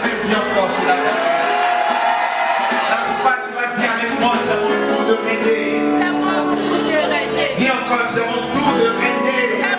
même bien fort sur la tête. La plupart, tu vas dire avec moi, c'est mon tour de régner. Dis encore, c'est mon tour de régner. C'est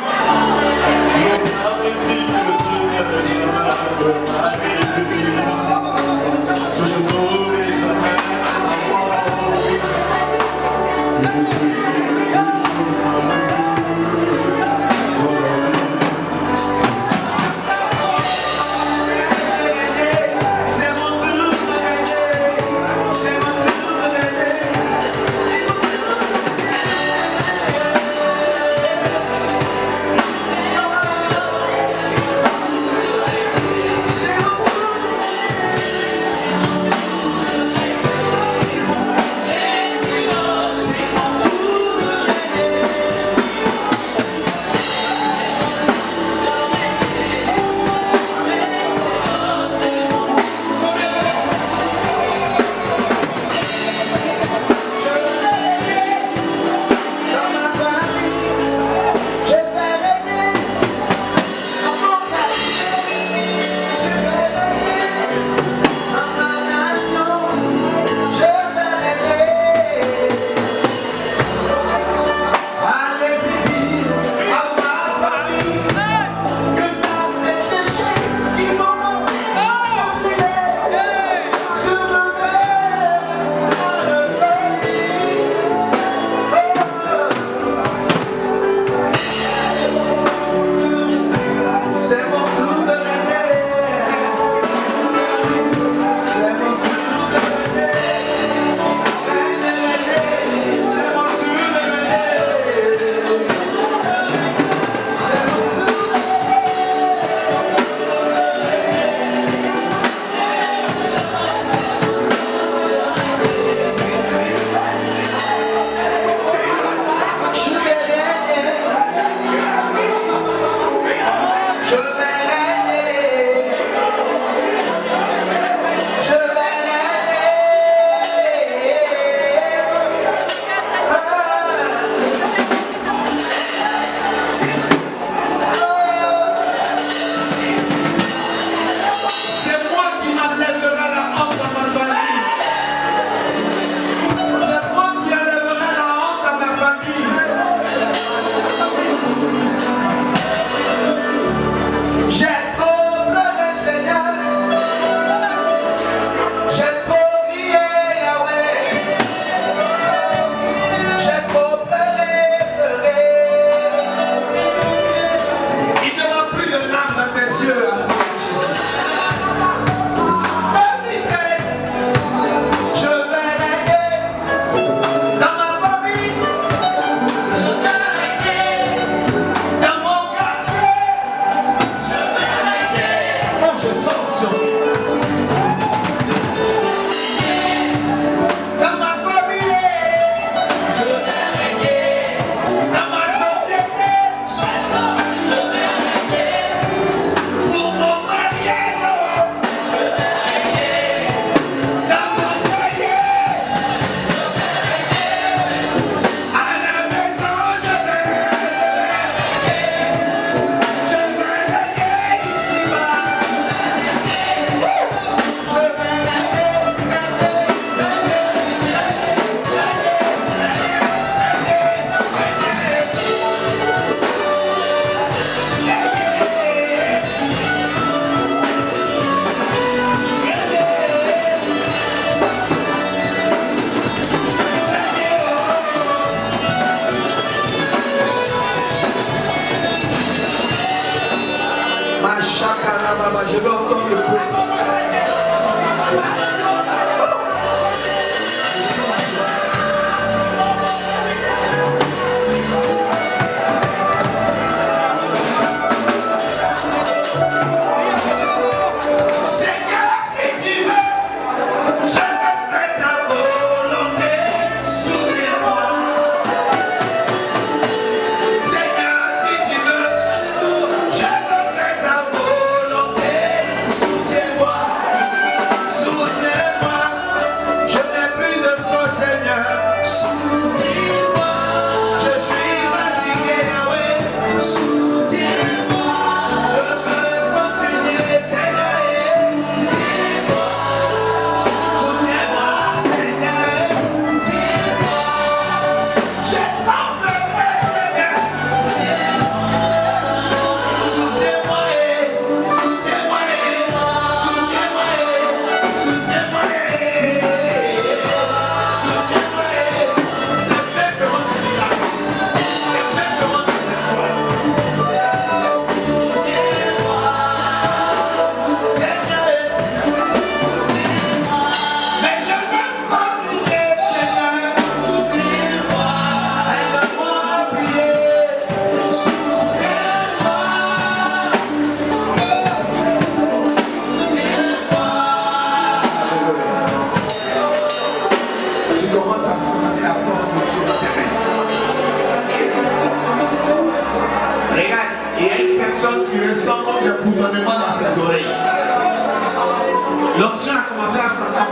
L'onction a commencé à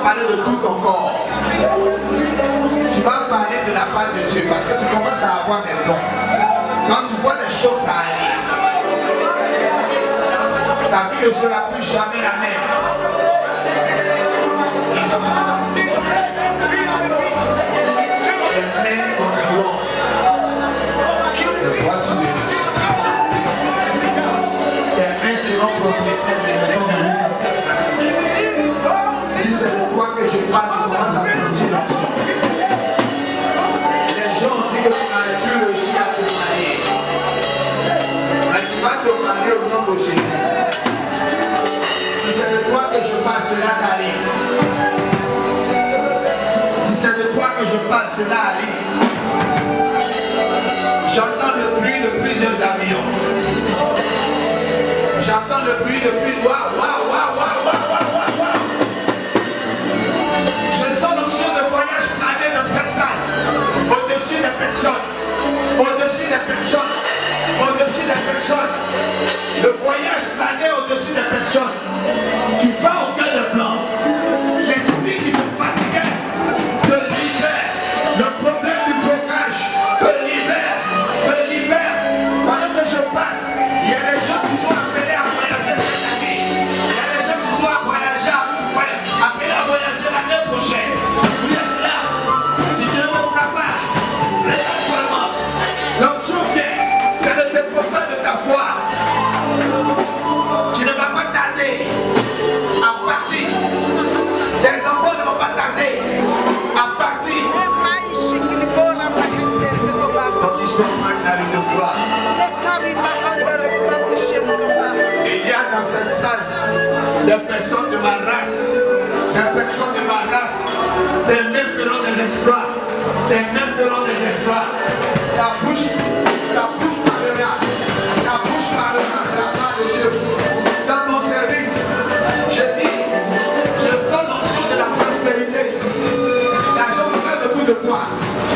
parler de tout ton corps. Tu vas parler de la part de Dieu parce que tu commences à avoir des dons. Quand tu vois les choses arriver, ta vie ne sera plus jamais la même. Les mains continueront. Le droit tu bénis. Tes mains seront propriétaires des maisons de l'Église. Si c'est de toi que je parle, tu commences à sentir l'onction. Les gens ont dit que tu n'avais plus réussi à te marier. Mais tu vas te marier au nom de Jésus. Si c'est de toi que je parle, cela t'arrive. Si c'est de toi que je parle, cela arrive. J'entends le bruit de plusieurs avions. J'entends le bruit de plusieurs. Waouh, waouh, waouh, waouh, waouh, waouh, waouh. Je sens l'onction de voyage planer dans cette salle. Au-dessus des personnes. Au-dessus des personnes. Au-dessus des personnes. Le voyage planer au-dessus des personnes. Tu vas au cœur de plan. L'esprit qui te fatiguait te libère. Le problème du blocage te libère. Te libère. Pendant que je passe, il y a des gens qui sont appelés à voyager cette année. Il y a des gens qui sont appelés à voyager l'année prochaine. Vous êtes là. Si Dieu ne vous prépare, reste seulement. L'onction vient. Ça ne dépend pas de ta foi. Tu ne vas pas tarder à partir. Tes enfants ne vont pas tarder à partir. Quand ils sont dans la rue de gloire. Il y a dans cette salle des personnes de ma race. Des personnes de ma race. Tes mains feront des exploits. Tes mains feront des exploits. Ta bouche parlera. Ta bouche parlera de la part de Dieu. Dans mon service, je dis, je donne l'onction de la prospérité ici. L'argent viendra de tout de toi.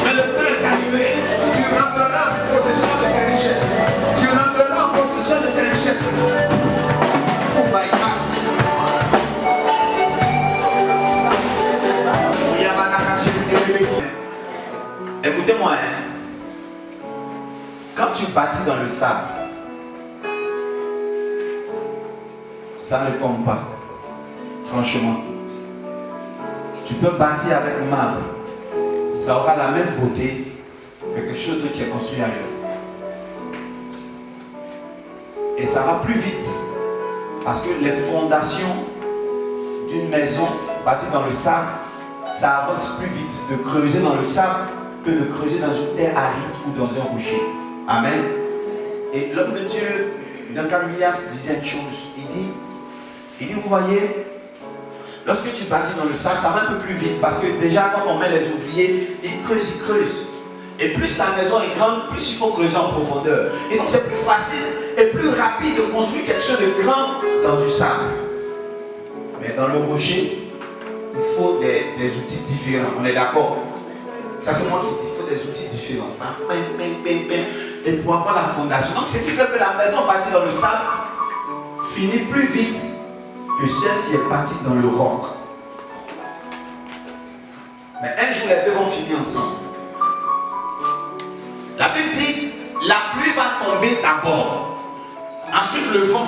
Mais le temps est arrivé. Tu rentreras en possession de tes richesses. Tu rentreras en possession de tes richesses. Oh my God. Écoutez-moi, hein. Quand tu bâtis dans le sable, ça ne tombe pas. Franchement. Tu peux bâtir avec le marbre. Ça aura la même beauté que quelque chose qui est construit ailleurs. Et ça va plus vite. Parce que les fondations d'une maison bâtie dans le sable, ça avance plus vite de creuser dans le sable que de creuser dans une terre aride ou dans un rocher. Amen. Et l'homme de Dieu, Duncan Williams, disait une chose. Il dit, vous voyez, lorsque tu bâtis dans le sable, ça va un peu plus vite. Parce que déjà, quand on met les ouvriers, ils creusent. Et plus la maison est grande, plus il faut creuser en profondeur. Et donc c'est plus facile et plus rapide de construire quelque chose de grand dans du sable. Mais dans le rocher, il faut des outils différents. On est d'accord? Ça c'est moi qui dis, il faut des outils différents. Et pour avoir la fondation. Donc ce qui fait que la maison bâtie dans le sable finit plus vite que celle qui est bâtie dans le roc. Mais un jour les deux vont finir ensemble. La Bible dit, la pluie va tomber d'abord, ensuite le vent,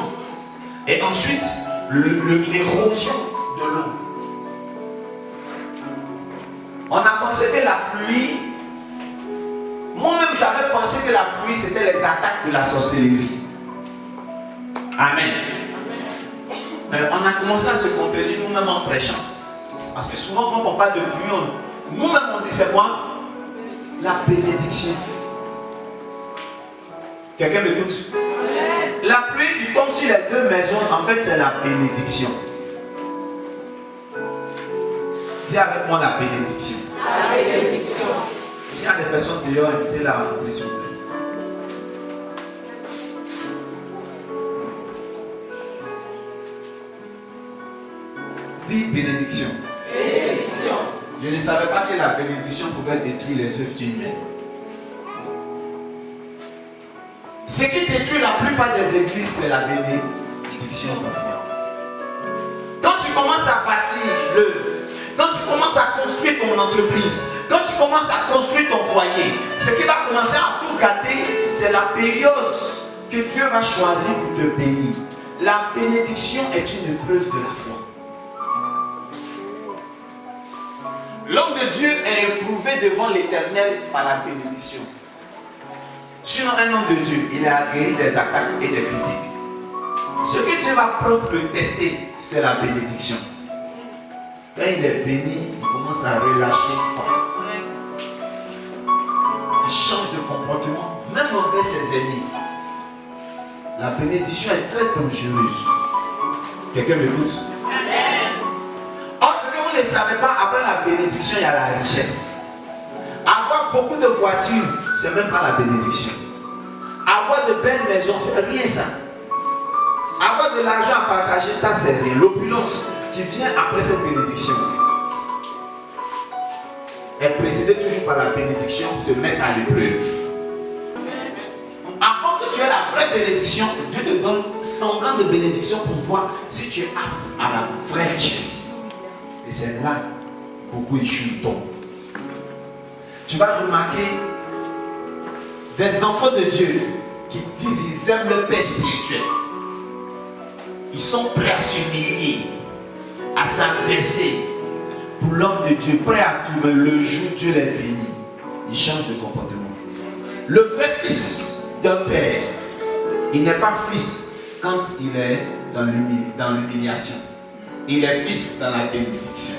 et ensuite l'érosion de l'eau. On a pensé que la pluie, moi-même j'avais pensé que la pluie c'était les attaques de la sorcellerie. Amen. Mais on a commencé à se contredire nous-mêmes en prêchant. Parce que souvent quand on parle de pluie, nous-mêmes on dit c'est quoi? La bénédiction. Quelqu'un m'écoute? La pluie qui tombe sur les deux maisons, en fait c'est la bénédiction. Dis avec moi la bénédiction. La bénédiction. S'il y a des personnes dehors, invitez-la à rentrer s'il vous plaît. Dis bénédiction. Bénédiction. Je ne savais pas que la bénédiction pouvait détruire les œuvres humaines. Ce qui détruit la plupart des églises, c'est la bénédiction. Quand tu commences à bâtir ton entreprise, quand tu commences à construire ton foyer, ce qui va commencer à tout gâter, c'est la période que Dieu va choisir pour te bénir. La bénédiction est une épreuve de la foi. L'homme de Dieu est éprouvé devant l'Éternel par la bénédiction. Sinon, un homme de Dieu, il est aguerri des attaques et des critiques. Ce que Dieu va prendre pour le tester, c'est la bénédiction. Quand il est béni, il commence à relâcher. Il change de comportement, même envers ses ennemis. La bénédiction est très dangereuse. Quelqu'un m'écoute? Or, ce que vous ne savez pas, après la bénédiction, il y a la richesse. Avoir beaucoup de voitures, c'est même pas la bénédiction. Avoir de belles maisons, c'est rien ça. Avoir de l'argent à partager, ça c'est rien. L'opulence qui vient après cette bénédiction est précédée toujours par la bénédiction pour te mettre à l'épreuve. Avant que tu aies la vraie bénédiction, Dieu te donne semblant de bénédiction pour voir si tu es apte à la vraie richesse. Et c'est là que beaucoup échouent, tombent. Tu vas remarquer des enfants de Dieu qui disent qu'ils aiment le paix spirituel. Ils sont prêts à s'humilier, à s'abaisser pour l'homme de Dieu, prêts à tout, mais le jour où Dieu les bénit, ils changent de comportement. Le vrai fils d'un père, il n'est pas fils quand il est dans l'humiliation. Il est fils dans la bénédiction.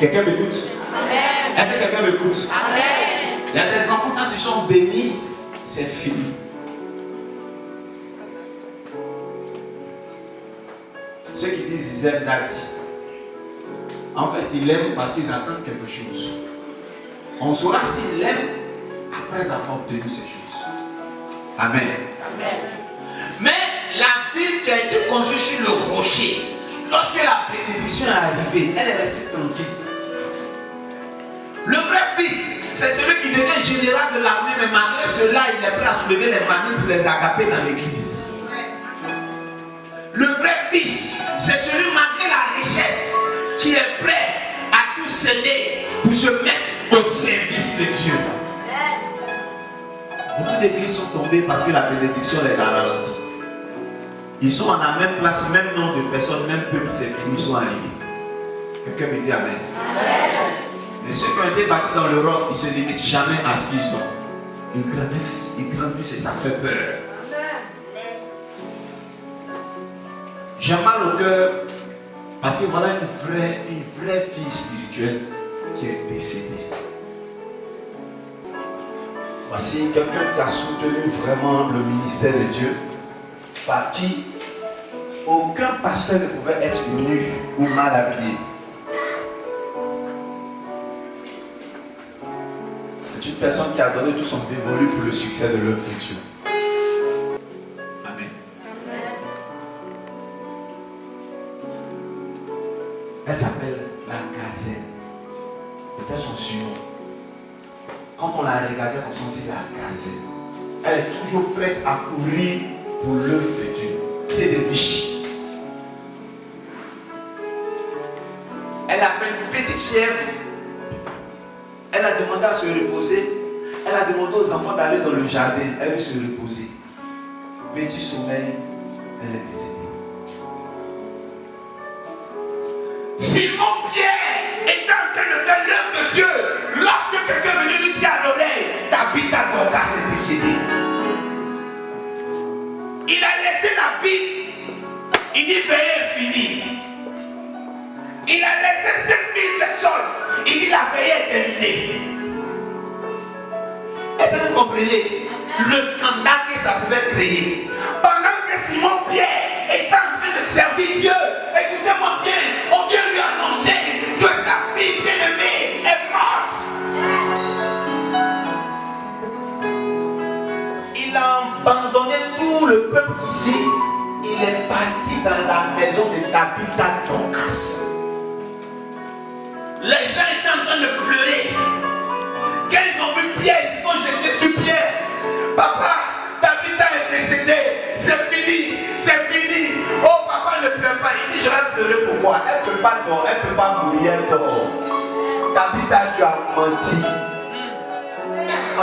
Quelqu'un m'écoute? Est-ce que quelqu'un m'écoute? Il y a des enfants, quand ils sont bénis, c'est fini. Ceux qui disent qu'ils aiment Daddy, en fait, ils l'aiment parce qu'ils attendent quelque chose. On saura s'ils l'aiment après avoir obtenu ces choses. Amen. Amen. Mais la ville qui a été construite sur le rocher, lorsque la bénédiction est arrivée, elle est restée tranquille. Le vrai fils, c'est celui qui devient général de l'armée, mais malgré cela, il est prêt à soulever les manilles pour les agaper dans l'église. Le vrai fils, c'est celui malgré la richesse qui est prêt à tout céder pour se mettre au service de Dieu. Beaucoup d'églises sont tombées parce que la bénédiction les a ralentis. Ils sont à la même place, même nombre de personnes, même peuple, c'est fini, ils sont arrivés. Quelqu'un me dit Amen. Mais ceux qui ont été bâtis dans le roc, ils ne se limitent jamais à ce qu'ils sont. Ils grandissent et ça fait peur. J'ai mal au cœur parce que voilà une vraie fille spirituelle qui est décédée. Voici quelqu'un qui a soutenu vraiment le ministère de Dieu, par qui aucun pasteur ne pouvait être nu ou mal habillé. C'est une personne qui a donné tout son dévolu pour le succès de l'œuvre de Dieu. Amen. Elle s'appelle la gazelle. C'était son surnom. Quand on la regardait, on sentit la gazelle. Elle est toujours prête à courir pour l'œuvre de Dieu. Pied de biche. Elle a fait une petite fièvre. Elle a demandé à se reposer. Elle a demandé aux enfants d'aller dans le jardin. Elle veut se reposer. Petit sommeil, elle est décédée. Simon Pierre est en train de faire l'œuvre de Dieu. Lorsque quelqu'un venait lui dire à l'oreille, ta bite à ton cas s'est décédée. Il a laissé la bite. Il dit veillez est fini. Il a laissé 7000 personnes. Il dit la veillée est terminée. Est-ce que vous comprenez le scandale que ça pouvait créer? Pendant que Simon Pierre est en train de servir Dieu, écoutez-moi bien, on vient lui annoncer que sa fille bien-aimée est morte. Il a abandonné tout le peuple ici. Il est parti dans la maison de Tabitha Dorcas. Les gens étaient en train de pleurer. Quand ils ont vu Pierre, ils se sont jetés sur Pierre. Papa, Tabitha est décédée. C'est fini, c'est fini. Oh papa, ne pleure pas. Il dit je vais pleurer pourquoi? Elle ne peut pas dormir, elle ne peut pas mourir, elle dort. Tabitha, tu as menti.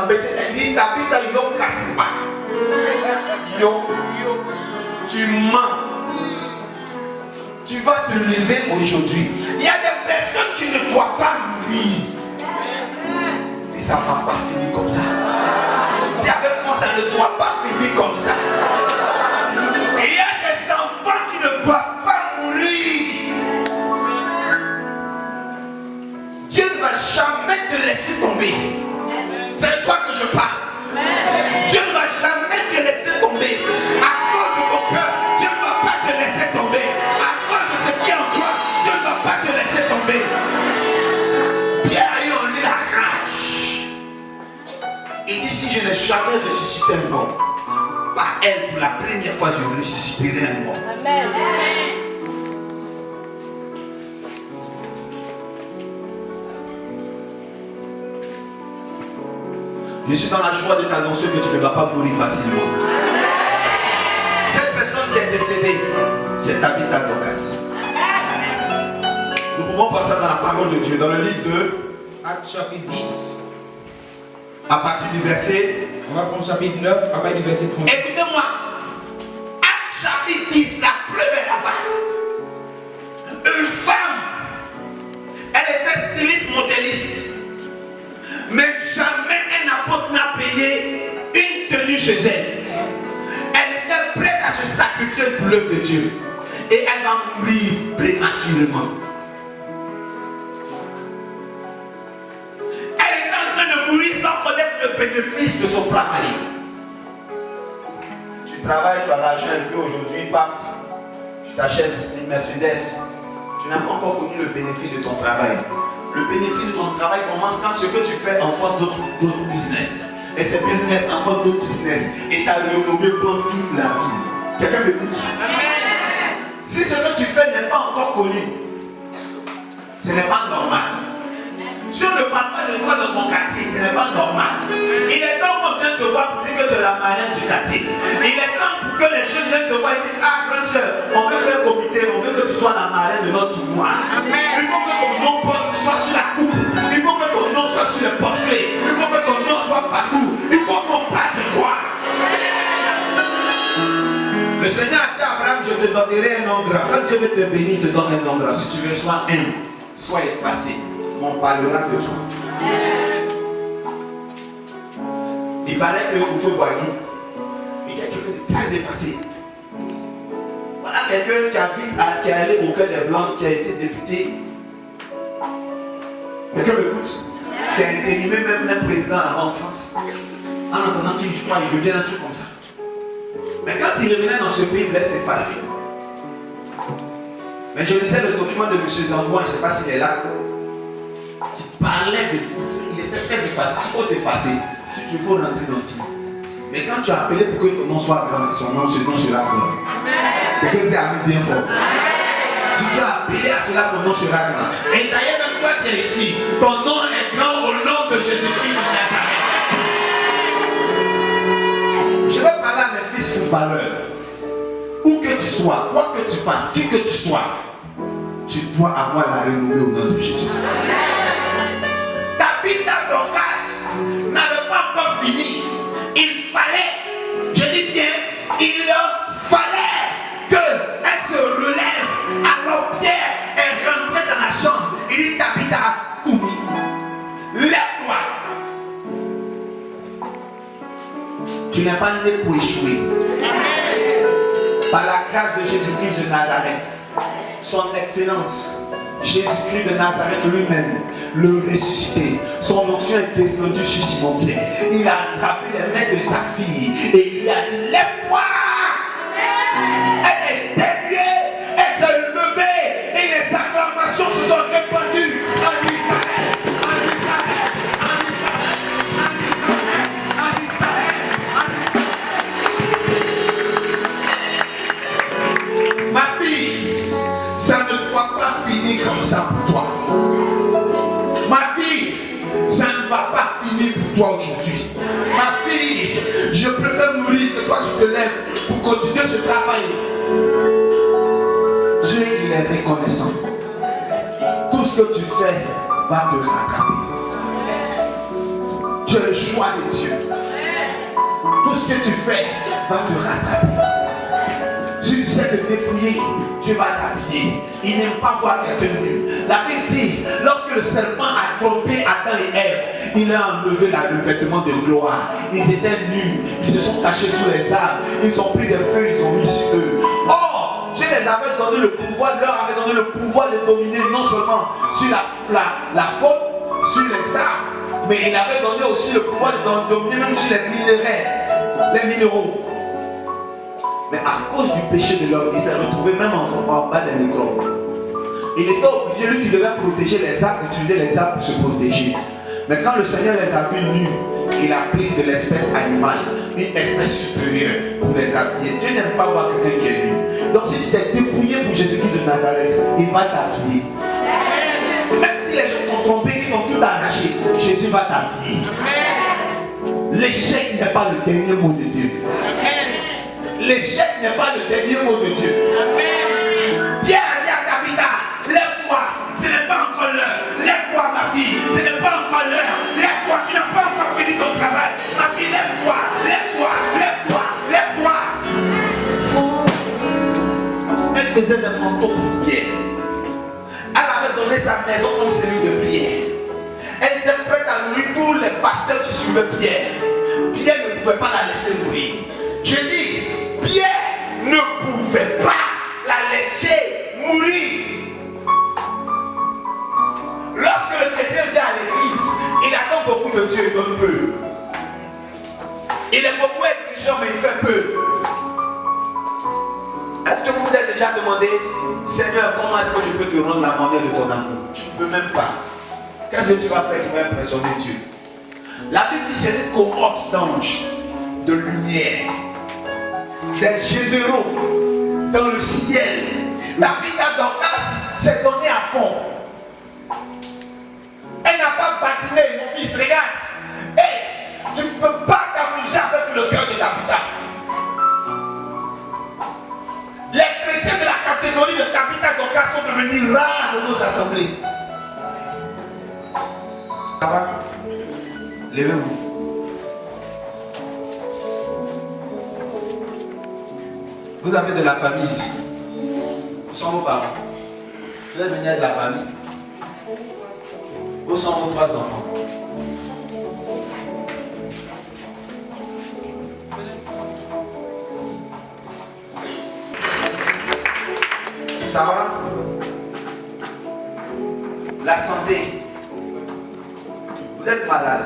Il dit Tabitha, yo casse pas. Yo, tu mens. Tu vas te lever aujourd'hui. Il y a des personnes qui ne doivent pas mourir. Si ça ne va pas finir comme ça. Si avec moi ça ne doit pas finir comme ça. Il y a des enfants qui ne doivent pas mourir. Dieu ne va jamais te laisser tomber. C'est de toi que je parle. Dieu ne va jamais te laisser tomber. À cause de ton cœur, Dieu ne va pas te laisser tomber. À cause de ce qui est en toi, Dieu ne va pas te laisser tomber. Pierre a eu en lui la rage. Il dit si je n'ai jamais ressuscité un mort, par elle pour la première fois je ressusciterai un mort. Amen. Je suis dans la joie de t'annoncer que tu ne vas pas mourir facilement. Cette personne qui est décédée, c'est Tabitha Dorcas. Nous pouvons voir ça dans la parole de Dieu, dans le livre de Actes chapitre 10. À partir du verset. On va prendre chapitre 9, à partir du verset 36. Écoutez-moi. Actes chapitre 10, la preuve est là-bas. Une femme, elle était styliste modéliste. Mais jamais un apôtre n'a payé une tenue chez elle. Elle était prête à se sacrifier pour l'œuvre de Dieu. Et elle va mourir prématurément. Elle était en train de mourir sans connaître le bénéfice de son travail. Tu travailles, tu as l'argent un peu aujourd'hui, paf, tu t'achètes une Mercedes. Tu n'as pas encore connu le bénéfice de ton travail. Le bénéfice de ton travail commence quand ce que tu fais enfante d'autres business. Et ces business enfante d'autres business. Et ta renommée pendant toute la vie. Quelqu'un m'écoute? Si ce que tu fais n'est pas encore connu, ce n'est pas normal. Si on ne parle pas de toi dans ton quartier, ce n'est pas normal. Il est temps qu'on vienne te voir pour dire que tu es la marraine du quartier. Il est temps pour que les jeunes viennent te voir et disent ah grande soeur, on veut faire comité, on veut que tu sois la marraine de notre tournoi. Il faut que ton nom soit sur la coupe. Il faut que ton nom soit sur le portrait. Il faut que ton nom soit partout. Il faut qu'on parle de toi. Le Seigneur a dit à Abraham, je te donnerai un endroit. Quand Dieu veut te bénir, il te donne un endroit. Si tu veux, sois humble, sois effacé. On parlera de toi. Il paraît que Oufo Boigny, il y a quelqu'un de très effacé. Voilà quelqu'un qui est allé au cœur des Blancs, qui a été député. Quelqu'un m'écoute? Qui a intérimé même un président avant en France. En entendant qu'il, je crois, il devient un truc comme ça. Mais quand il revenait dans ce pays, il laisse effacer. Mais je lisais le document de M. Zambouin, je ne sais pas s'il est là, qui parlait de tout. Il était très effacé. Il faut t'effacer. Si tu veux rentrer dans tout. Mais quand tu as appelé pour que ton nom soit grand, ce nom sera grand. Quelqu'un dit Amen bien fort. Si tu as appelé à cela, ton nom sera grand. Et d'ailleurs, même toi qui es ici, ton nom est grand au nom de Jésus-Christ de Nazareth. Je vais parler à mes fils footballeurs. Où que tu sois, quoi que tu fasses, qui que tu sois, tu dois avoir la renommée au nom de Jésus. Tabitha Dorcas n'avait pas encore fini. Il fallait, je dis bien, il fallait qu'elle se relève. Alors Pierre est rentré dans la chambre. Il dit Tabitha, Koumi, lève-toi. Tu n'es pas né pour échouer. Par la grâce de Jésus-Christ de Nazareth, son excellence, Jésus-Christ de Nazareth lui-même, le ressuscité, son onction est descendue sur Simon-Pierre. Il a attrapé les mains de sa fille et il lui a dit lève-toi. Elle est déviée, elle s'est levée et les acclamations se sont répandues en Israël, en Israël, en Israël, en Israël, en Israël. Ma fille, ça ne doit pas finir comme ça pour toi. Ma fille, ça ne va pas finir pour toi aujourd'hui. Ma fille, je préfère mourir que toi tu te lèves pour continuer ce travail. Dieu, il est reconnaissant. Tout ce que tu fais va te rattraper. Tu es le choix de Dieu. Tout ce que tu fais va te rattraper. Si tu sais te dépouiller, Dieu va t'habiller. Il n'aime pas voir quelqu'un nu. La Bible dit, lorsque le serpent a trompé Adam et Ève, il a enlevé le vêtement de gloire. Ils étaient nus, ils se sont cachés sous les arbres, ils ont pris des feux, ils ont mis sur eux. Or, Dieu les avait donné le pouvoir, leur avait donné le pouvoir de dominer non seulement sur la faune, sur les arbres, mais il avait donné aussi le pouvoir de dominer même sur les minéraux. Mais à cause du péché de l'homme, il s'est retrouvé même en bas des microbes. Il était obligé, lui qui devait protéger les arbres, d'utiliser les arbres pour se protéger. Mais quand le Seigneur les a vus nus, il a pris de l'espèce animale, une espèce supérieure pour les habiller. Dieu n'aime pas voir quelqu'un qui est nu. Donc si tu t'es dépouillé pour Jésus-Christ de Nazareth, il va t'habiller. Même si les gens t'ont trompé, ils t'ont tout arraché, Jésus va t'habiller. L'échec n'est pas le dernier mot de Dieu. L'échec n'est pas le dernier mot de Dieu. Pierre a dit à Tabitha, lève-toi, ce n'est pas encore l'heure. Lève-toi ma fille, ce n'est pas encore l'heure. Lève-toi, tu n'as pas encore fini ton travail. Ma fille, lève-toi, lève-toi, lève-toi, lève-toi. Elle faisait des manteaux pour Pierre. Elle avait donné sa maison comme celui de Pierre. Elle était prête à nourrir tous les pasteurs qui suivaient Pierre. Pierre ne pouvait pas la laisser nourrir. Je dis, Pierre ne pouvait pas la laisser mourir. Lorsque le chrétien vient à l'église, il attend beaucoup de Dieu et donne peu. Il est beaucoup exigeant, mais il fait peu. Est-ce que vous vous êtes déjà demandé, Seigneur, comment est-ce que je peux te rendre la monnaie de ton amour? Tu ne peux même pas. Qu'est-ce que tu vas faire qui va impressionner Dieu? La Bible dit c'est une cohorte d'anges, de lumière, des généraux dans le ciel. La fille d'Adorcas s'est donnée à fond. Elle n'a pas bâtiné, mon fils, regarde. Hey, tu ne peux pas t'amuser avec le cœur de Tabitha. Les chrétiens de la catégorie de Tabitha Dorcas sont devenus rares dans nos assemblées. Ça va? Levez-vous. Vous avez de la famille ici. Où sont vos parents? Vous êtes venus de la famille. Où sont vos 3 enfants? Ça va? La santé. Vous êtes malade.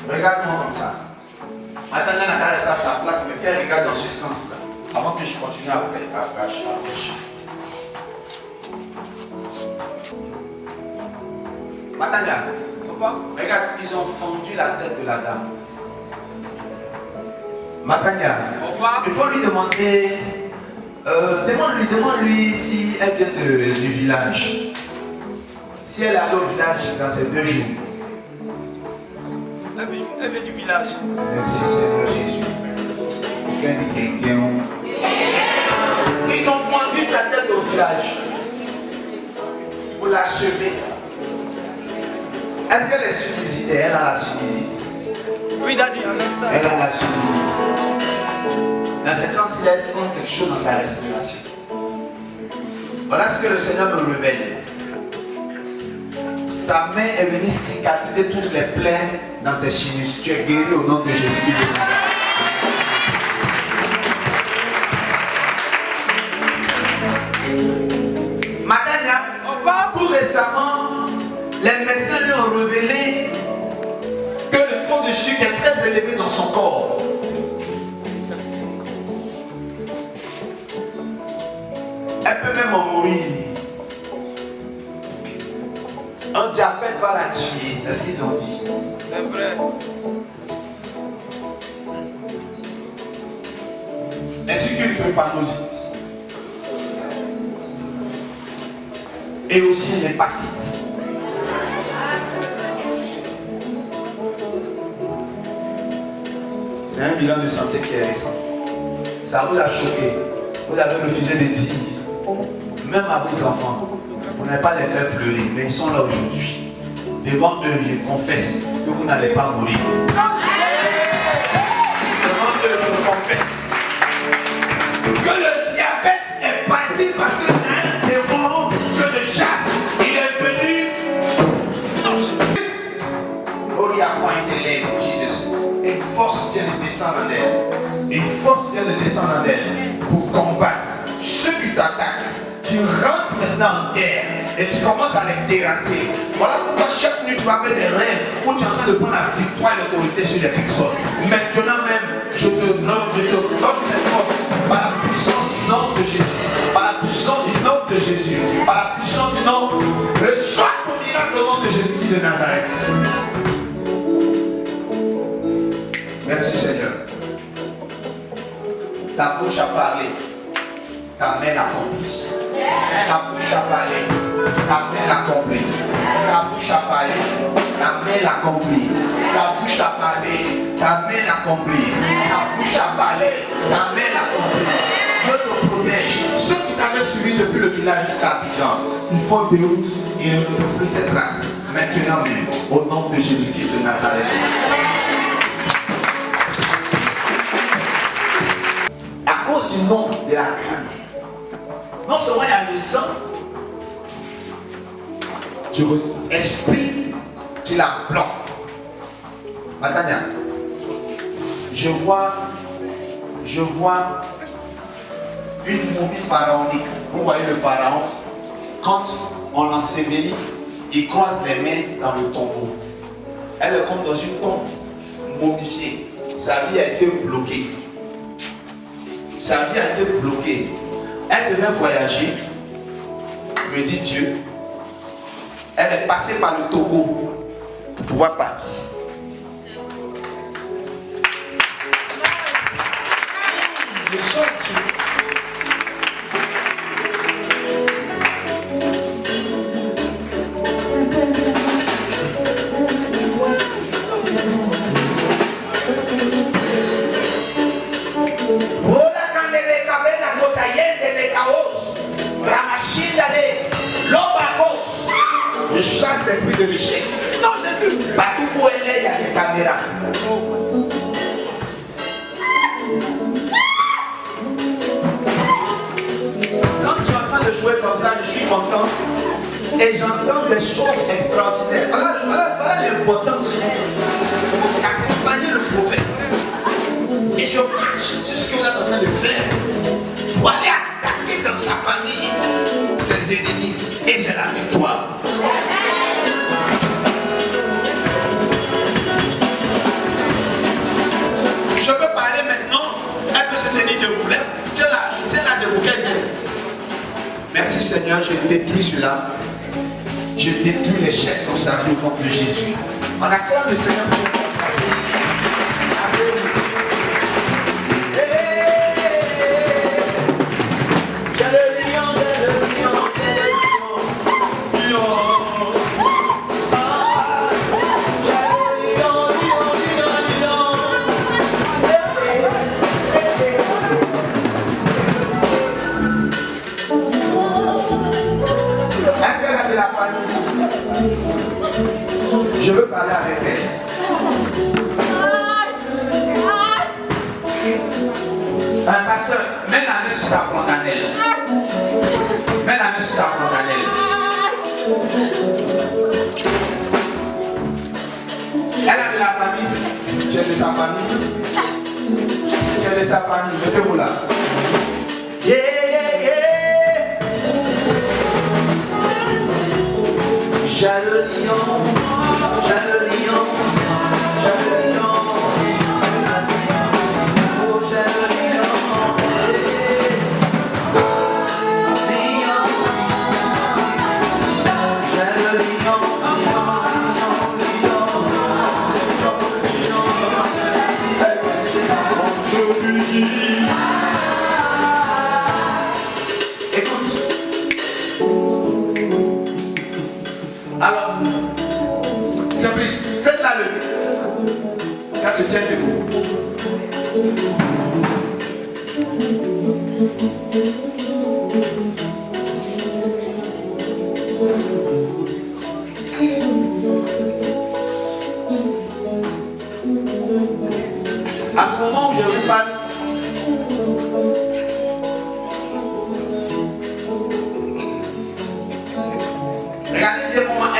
Regarde-moi comme ça. Attendez, on a laissé à sa place, mais qu'elle regarde dans ce sens-là. Avant que je continue à approcher. Matania, regarde, ils ont fondu la tête de la dame. Matania, il faut lui demander. Demande-lui si elle vient du village. Si elle est allée au village dans ces 2 jours. Elle vient du village. Merci Seigneur Jésus. Ils ont fendu sa tête au village pour l'achever. Est-ce qu'elle est sinusite? Elle a la sinusite. Oui, Daddy, avec ça. Elle a la sinusite. Dans ces temps-ci, elle sent quelque chose dans sa respiration. Voilà ce que le Seigneur me révèle. Sa main est venue cicatriser toutes les plaies dans tes sinus. Tu es guéri au nom de Jésus. Madania, tout récemment, les médecins lui ont révélé que le taux de sucre est très élevé dans son corps. Elle peut même en mourir. Un diabète va la tuer, c'est ce qu'ils ont dit. C'est vrai. Ainsi qu'une drépanocyte. Et aussi une hépatite. C'est un bilan de santé qui est récent. Ça vous a choqué. Vous avez refusé de dire. même à vos enfants, vous n'allez pas les faire pleurer, mais ils sont là aujourd'hui. Devant eux, je confesse que vous n'allez pas mourir. Devant eux, je confesse que le diabète est parti parce que c'est un démon que je chasse. Il est venu. Oh, il y a point de l'aide, Jésus. Une force vient de descendre en elle. Une force vient de descendre en elle pour combattre ceux qui t'attaquent. Tu rentres maintenant en guerre et tu commences à les terrasser. Voilà pourquoi chaque nuit tu vas faire des rêves où tu es en train de prendre la victoire et l'autorité sur les personnes. Maintenant même, je te donne cette force par la puissance du nom de Jésus. Par la puissance du nom de Jésus. Par la puissance du nom. Reçois ton miracle au nom de Jésus-Christ de Nazareth. Merci Seigneur. Ta bouche a parlé, ta main a compris. Ta bouche a parlé, ta main a compris. Ta bouche a parlé, ta main a compris. Ta bouche a parlé, ta main a compris. Ta bouche a parlé, ta main a compris. Dieu te protège. Ceux qui t'avaient suivi depuis le village jusqu'à Abidjan, ils font des routes et ne retrouvent plus tes traces. Maintenant même, au nom de Jésus-Christ de Nazareth. À cause du nom de la crainte, non seulement il y a le sang, tu esprit qui la bloque. Matania, je vois une momie pharaonique. Vous voyez le pharaon, quand on l'ensevelit, il croise les mains dans le tombeau. Elle est comme dans une tombe momifiée. Sa vie a été bloquée. Sa vie a été bloquée. Elle devait voyager, me dit Dieu. Elle est passée par le Togo pour pouvoir partir. Je sens Dieu. Je chasse l'esprit de l'échec. Non, Jésus. Partout où elle est, il y a des caméras. Quand tu es en train de jouer comme ça, je suis content. Et j'entends des choses extraordinaires. Voilà l'importance d'accompagner le prophète. Et je marche sur ce qu'on est en train de faire pour aller attaquer dans sa famille ses ennemis. Et j'ai la victoire. Je peux parler maintenant. Elle peut se tenir debout. Tiens là debout. Merci Seigneur, je détruis cela. Je détruis les chaînes au cerveau au nom de Jésus. On acclame le Seigneur pour se passer. Je veux parler avec elle. Un pasteur, mets la main sur sa fontanelle. Mets la main sur sa fontanelle. Elle a de la famille. Tu es de sa famille. Tu es de sa famille. Mettez-vous là. Yeah, yeah, yeah. J'ai le lion. J'ai le lion. J'ai le lion. Oh, j'ai le lion. Lion. J'ai le lion. Écoute. Alors, Simplice, faites-la lever. Car se tient debout.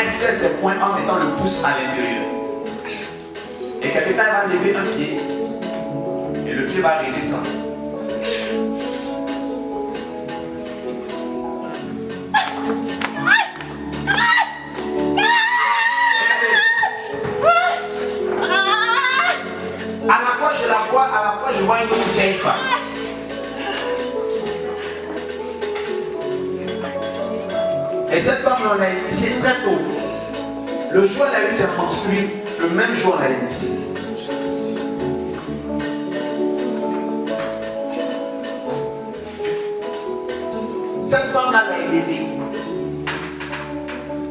elle serre ses poings en mettant le pouce à l'intérieur. Et quelqu'un va lever un pied et le pied va redescendre. À la fois je la vois, à la fois je vois une autre vieille femme. Et cette femme, on l'a initiée très tôt. Le jour où elle a eu ses menstrues, le même jour on l'a initiée. Cette femme-là l'a élevée.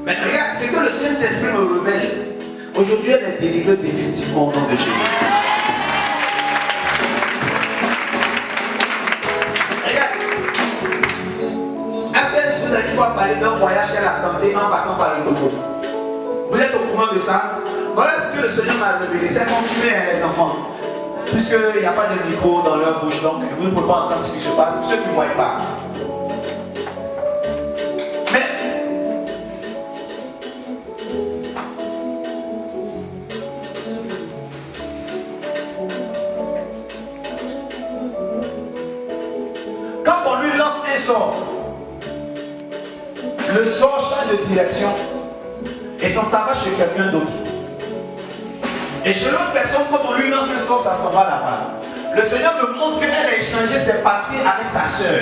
Mais regarde, c'est que le Saint-Esprit me révèle. Aujourd'hui, elle est délivrée définitivement au nom de Jésus. Regarde. Est-ce que vous avez une fois parlé d'un voyage qu'elle a tenté en passant par le Togo? Vous êtes au courant de ça? Voilà ce que le Seigneur m'a révélé. C'est confirmé, les enfants. Puisqu'il n'y a pas de micro dans leur bouche, donc vous ne pouvez pas entendre ce qui se passe. Pour ceux qui ne voient pas. Mais quand on lui lance un sort, le sort change de direction et ça s'en va chez quelqu'un d'autre. Et chez l'autre personne, quand on lui lance un sort, ça s'en va là-bas. Le Seigneur me montre qu'elle a échangé ses papiers avec sa soeur.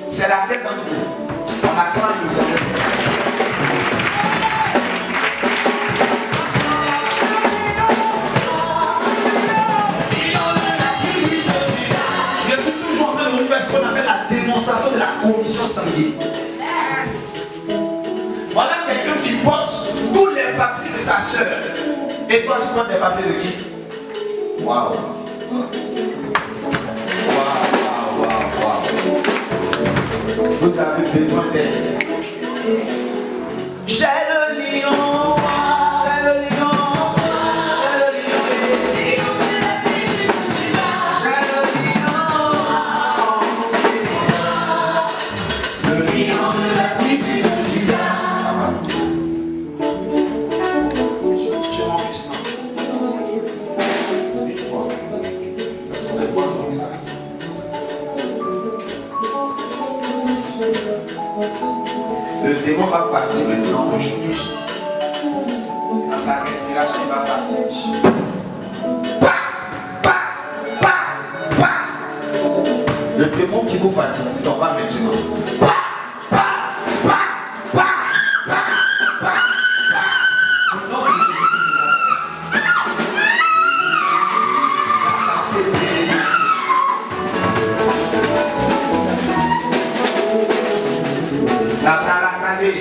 C'est laquelle d'entre vous? On acclame le Seigneur. Je suis toujours en train de vous faire ce qu'on appelle la démonstration de la commission sanguine. Voilà quelqu'un qui porte tous les papiers de sa soeur. Et toi, tu portes les papiers de qui? Waouh! Waouh! Vous avez besoin d'aide. J'ai le lion, j'ai le lion, j'ai le lion, j'ai le lion de la tribu de Juda. Ça va. J'ai mon fils, non? Une fois. Personne ne voit mon visage. Le démon va partir maintenant aujourd'hui. Dans sa respiration, il va partir. Le démon qui vous fatigue s'en va maintenant.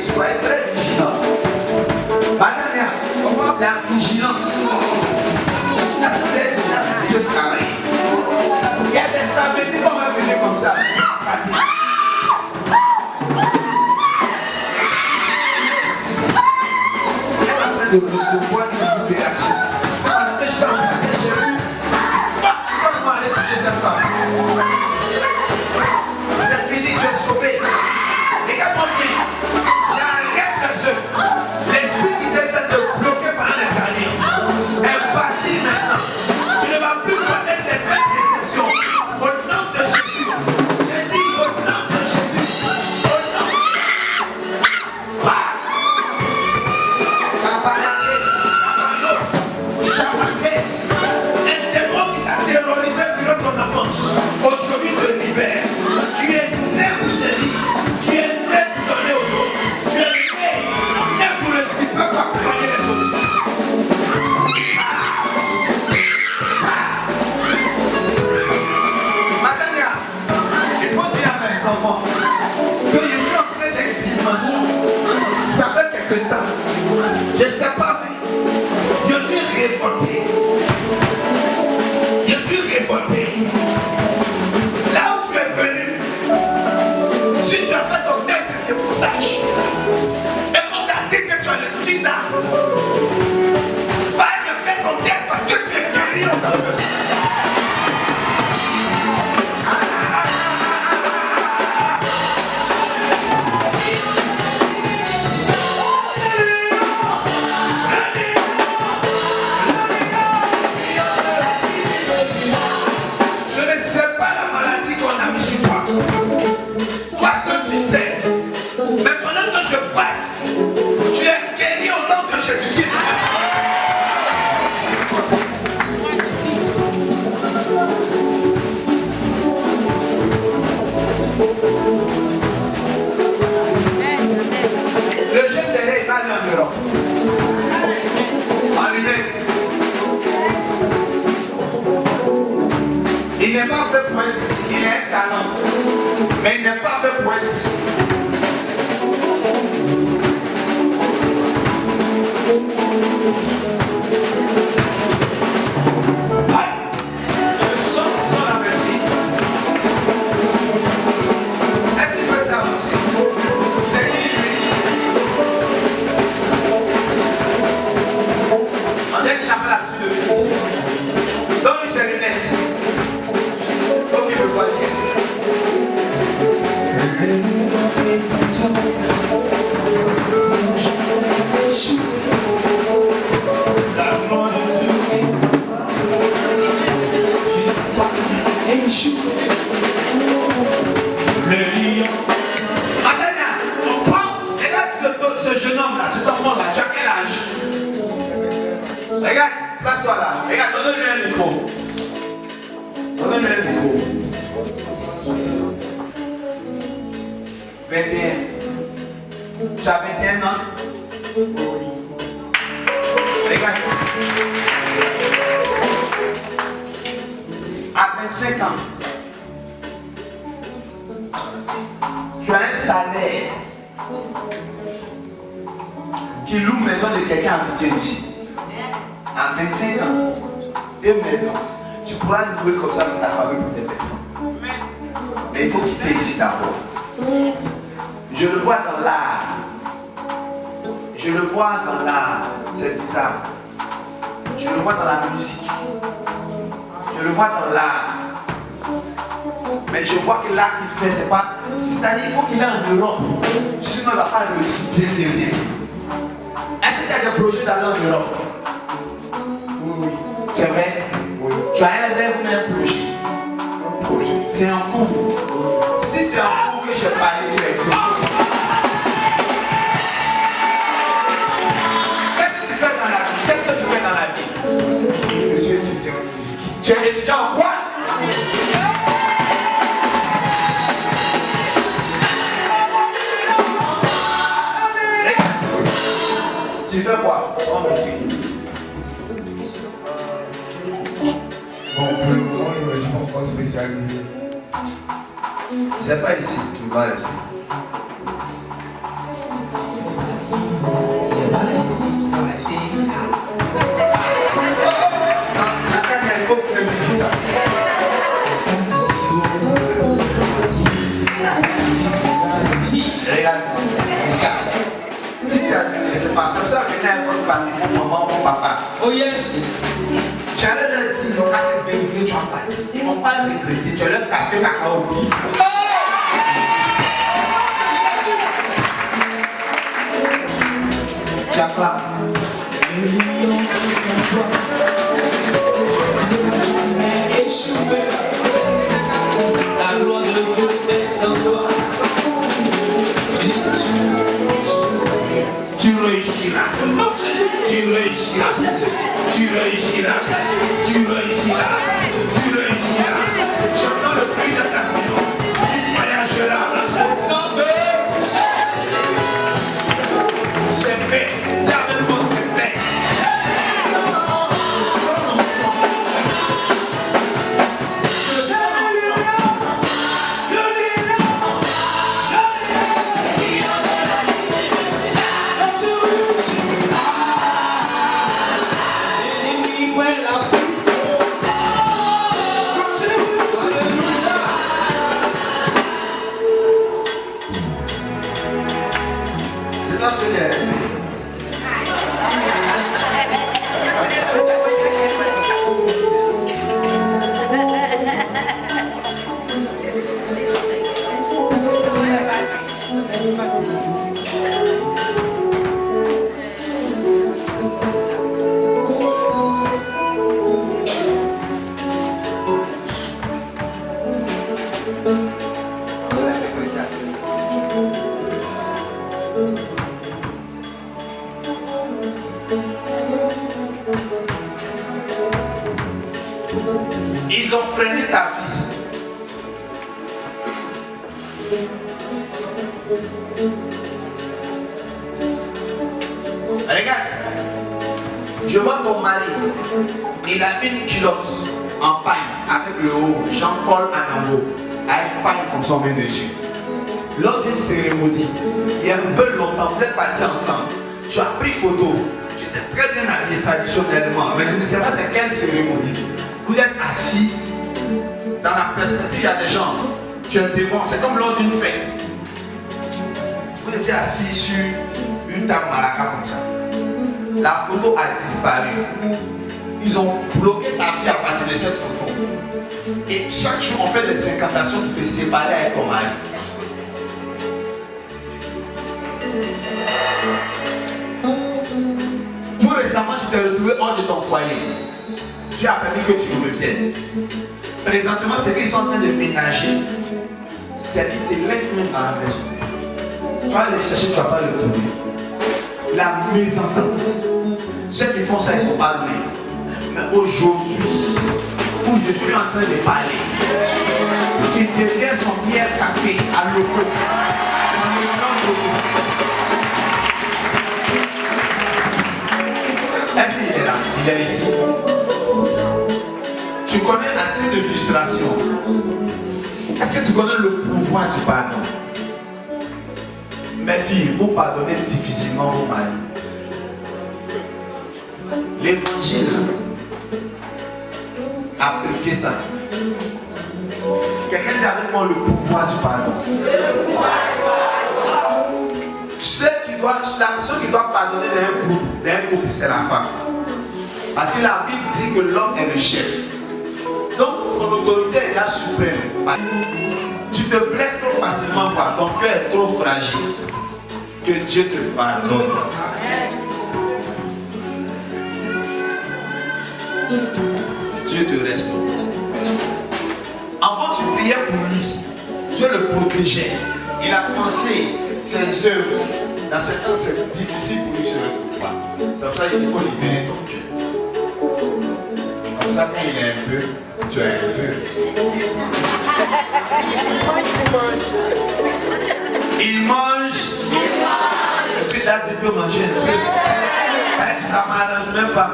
Soyez très vigilants. Banania, la vigilance. La vigilance de travail. Il y a des samedis qu'on va venir comme ça. Elle est en train de recevoir une libération. Alors que je t'en prie, j'ai vu. Comment aller toucher cette femme? C'est fini, tu es sauvé. Regarde-moi bien. L'esprit qui était de bloquer pendant les années est parti maintenant. Tu ne vas plus connaître les mêmes déceptions. Au nom de Jésus. Je dis au nom de Jésus. Au nom de Jésus. ici. Je sens son appétit. Est-ce qu'il peut s'avancer? C'est qui lui? On dirait qu'il n'a pas l'habitude de venir ici. Donne-lui ses lunettes. Donc il veut pas dire. Attends, on prend, regarde ce jeune homme-là, cet enfant-là, tu as quel âge? Regarde, passe-toi là, regarde, donne-lui un micro. Donne-lui un micro. 21. Tu as 21 ans? Regarde. À 25 ans, tu as un salaire qui loue maison de quelqu'un à Abidjan ici. À 25 ans, 2 maisons. Tu pourras louer comme ça dans ta famille pour des personnes. Mais il faut quitter ici d'abord. Je le vois dans l'art. Je le vois dans l'art. C'est bizarre. Je le vois dans la musique. Je le vois dans l'art. Mais je vois que l'art qu'il fait, c'est pas. C'est-à-dire qu'il faut qu'il aille en Europe. Sinon, il ne va pas réussir bien. Est-ce que tu as des projets d'aller en Europe? Oui. C'est vrai? Oui. Tu as un rêve ou un projet? C'est un cours. Si c'est un cours que j'ai parlé, tu es exaucé. Qu'est-ce que tu fais dans la vie? Qu'est-ce que tu fais dans la vie? Je suis étudiant en musique. Tu es étudiant en quoi? Tu fais quoi en musique? Bon, pour le moment, je ne suis pas encore spécialisé. C'est pas ici, tu vas rester. Attends, il faut que tu me dises ça. Regarde. Si tu as dit, c'est pas ça, ça venait à votre famille, mon maman, mon papa. Oh yes. J'allais leur dire, ils ont cassé le bébé, tu vas partir. Ils ne vont pas regretter, tu as leur café, cacao, dit. Tu as quoi? La gloire de Dieu est en toi. Tu réussiras. Tu réussiras. Tu réussiras. Tu réussiras. Tu réussiras. J'entends le bruit de ta vie. Tu voyageras. C'est fait. Terminement, c'est fait. C'est dans ce lieu resté. Ils ont freiné ta vie. Regarde, je vois ton mari, il a une culotte en paille avec le haut Jean-Paul Anambo, avec paille comme son vient dessus. lors d'une cérémonie, il y a un peu longtemps, vous êtes partis ensemble, tu as pris photo, tu étais très bien habillé traditionnellement, mais je ne sais pas c'est quelle cérémonie. Vous êtes assis, dans la perspective, il y a des gens, tu es devant, c'est comme lors d'une fête. Vous étiez assis sur une table malaka comme ça. La photo a disparu. Ils ont bloqué ta vie à partir de cette photo. Et chaque jour, on fait des incantations pour te séparer avec ton mari. Tout récemment, tu t'es retrouvé hors de ton foyer. Tu as permis que tu reviennes. Présentement, c'est qu'ils sont en train de ménager. C'est qu'ils te laissent même dans la maison. Tu vas aller chercher, tu ne vas pas le trouver. La mésentente. Ceux qui font ça, ils sont pas loin. Mais aujourd'hui, où je suis en train de parler, tu deviens son meilleur café à l'eau. Est-ce qu'il est là? Il est ici. Tu connais assez de frustration. Est-ce que tu connais le pouvoir du pardon? Mes filles, vous pardonnez difficilement vos maris. L'évangile, appliquez ça. Quelqu'un dit avec moi le pouvoir du pardon. La personne qui doit pardonner d'un groupe, c'est la femme. Parce que la Bible dit que l'homme est le chef. Donc son autorité est la suprême. Tu te blesses trop facilement, ton cœur est trop fragile. Que Dieu te pardonne. Dieu te restaure. Avant, tu priais pour lui. Dieu le protégeait. Il a pensé ses œuvres. Dans ce temps, c'est difficile pour lui de se retrouver pas. C'est pour ça qu'il faut libérer ton cœur. Comme ça, quand il est un peu, tu as un peu. Il mange. Et puis là, tu peux manger un peu. Ça ne m'arrange même pas.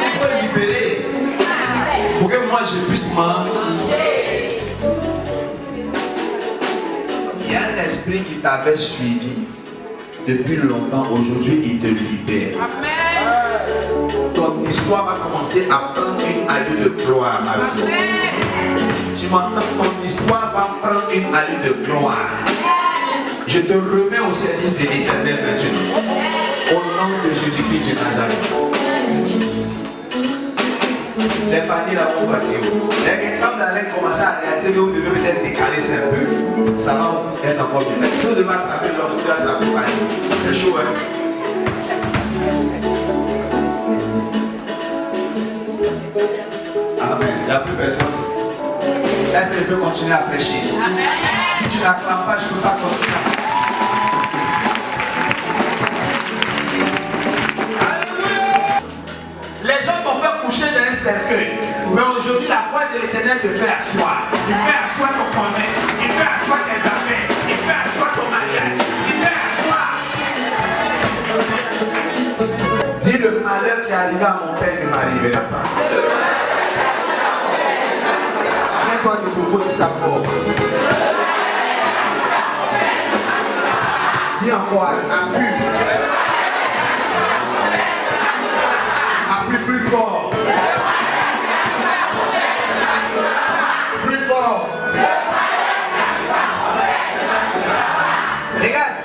Il faut libérer. Pour que moi je puisse manger. Il y a un esprit qui t'avait suivi depuis longtemps. Aujourd'hui, il te libère. Amen. Ton histoire va commencer à prendre une allure de gloire, ma fille. Tu m'entends? Ton histoire va prendre une allure de gloire. Je te remets au service de l'Éternel maintenant. Au nom de Jésus-Christ de Nazareth. Les familles là vont partir. Quand vous allez commencer à réaliser que vous devez peut-être décaler ça un peu, ça va être encore mieux. Si vous devez attraper l'homme, vous devez attraper le famille. C'est chaud, hein? Amen. Il n'y a plus personne. Est-ce que je peux continuer à prêcher? Amen. Si tu n'acclames pas, je ne peux pas continuer. Les gens vont faire coucher dans un cercueil. Mais aujourd'hui, la voix de l'Éternel te fait asseoir. Il fait asseoir ton commerce. Il fait asseoir tes affaires. Il fait asseoir ton mariage. Il fait asseoir. Dis le malheur qui est arrivé à mon père ne m'arrivera pas. Tiens-toi le microphone de sa porte. Dis encore, appuie. Appuie plus fort. Plus fort. Regarde.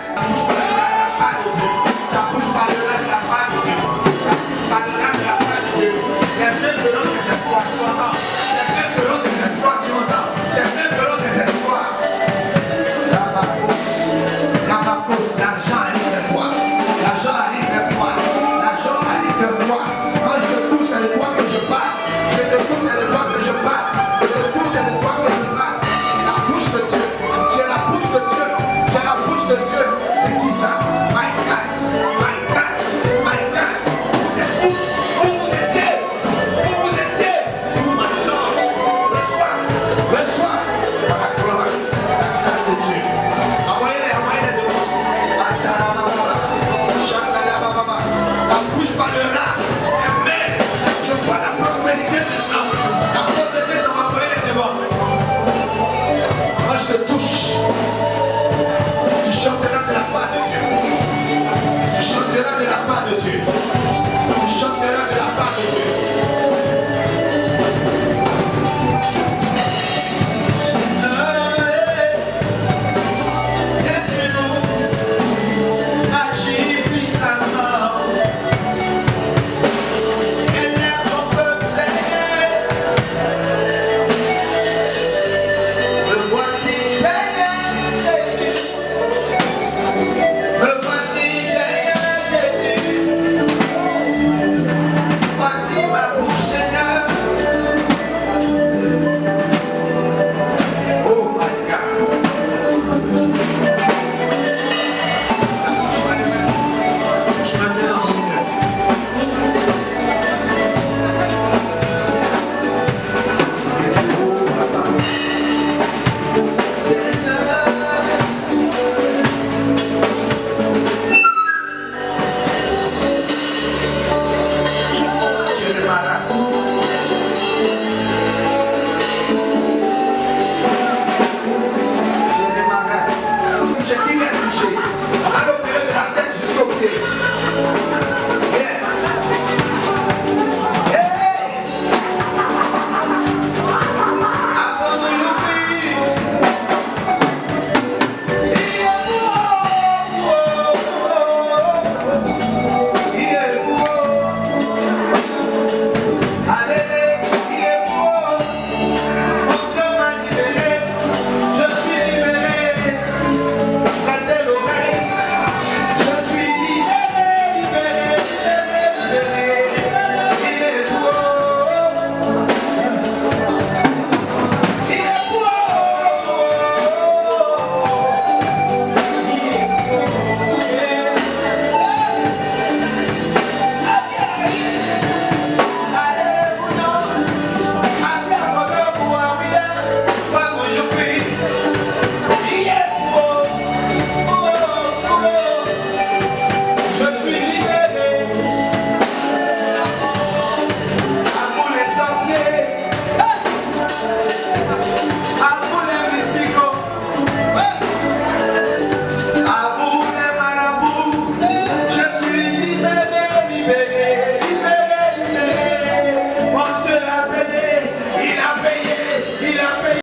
Ça pousse par le reste de la part de Dieu. Ça pousse par le reste de la part de Dieu. Les vrais feront des espoirs, tu entends. Les vrais feront des espoirs, tu entends. Les vrais feront des espoirs. La bacos.